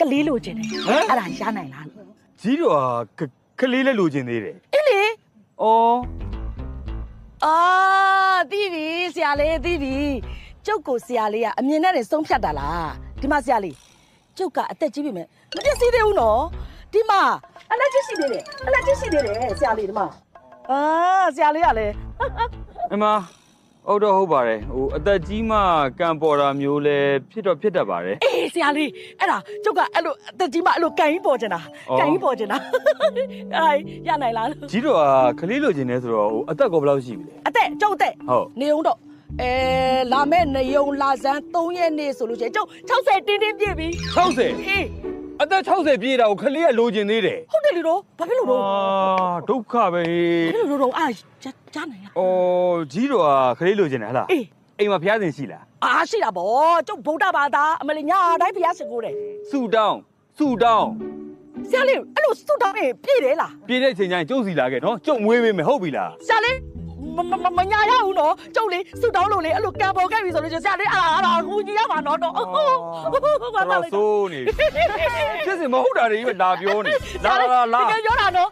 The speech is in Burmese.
ကလေးလိုချင်တယ်အဲ့ဒါရနိုင်လား ကြီးတော့ကလေးလည်းလိုချင်သေးတယ် အေးလေ အော် အာသိပြီဆရာလေးသိပြီကျုပ်ကိုဆရာလေးကအမြင်နဲ့နေဆုံးဖြတ်တာလားဒီမှာဆရာလေးကျုပ်ကအသက်ကြီးပြီမဲ့မပြည့်စည်သေးဘူးနော်ဒီမှာအလက်ကြီးရှိသေးတယ်အလက်ကြီးရှိသေးတယ်ဆရာလေးဒီမှာအာဆရာလေးကလည်း အမဟုတ်တော့ဟုတ်ပါတယ်ဟိုအသက်ကြီးမှကံပေါ်တာမျိုးလဲဖြစ်တတ်ပါတယ် အေးဆရာလေးအဲ့ဒါကျုပ်ကအဲ့လိုအသက်ကြီးမှအဲ့လိုကန်ကြီးပေါ်ချင်တာကန်ကြီးပေါ်ချင်တာအဲ့ရနိုင်လား ကြီးတော့ကလေးလိုချင်နေဆိုတော့ဟိုအသက်ကောဘယ်လောက်ရှိပြီလဲ အသက်ကျုပ်အသက် ဟုတ် နေအောင်တော့လာမဲ့နေုံလာစမ်း3ရက်နေ့ဆိုလို့ရှိရင်ကျုပ်60တင်းတင်းပြည့်ပြီ 60 အေး အသက်60ပြည့်တာကိုကလေးကလိုချင်သေးတယ် ဟုတ်တယ်လေတော့ဘာဖြစ်လို့တော့ ဒုက္ခပဲ ဘာဖြစ်လို့တော့အားကြားနိုင်လား အော်ကြီးတော့ကလေးလိုချင်တယ်ဟလား အေး အိမ်မှာဖျားစင်ရှိလား အားရှိတာဗောကျုပ်ဗုဒ္ဓဘာသာအမလေးညာတိုင်းဖျားစင်ကိုတယ် ဆူတောင်း ဆရာလေးအဲ့လိုစွတ်တောင်းနေပြည့်တယ်လား ပြည့်တဲ့ချိန်ကျရင်ကျုပ်စီလာခဲ့နော်ကျုပ်မွေးပေးမယ်ဟုတ်ပြီလား ဆရာလေးမညာရဘူးနော်ကျုပ်လေးစွတ်တောင်းလို့လေအဲ့လိုကံပေါ်ခဲ့ပြီဆိုလို့ဆရာလေးအားကူညီရမှာနော်တော့ တော်ဆိုးနေဖြစ်စင်မဟုတ်တာတွေပဲလာပြောနေလာ တကယ်ပြောတာနော်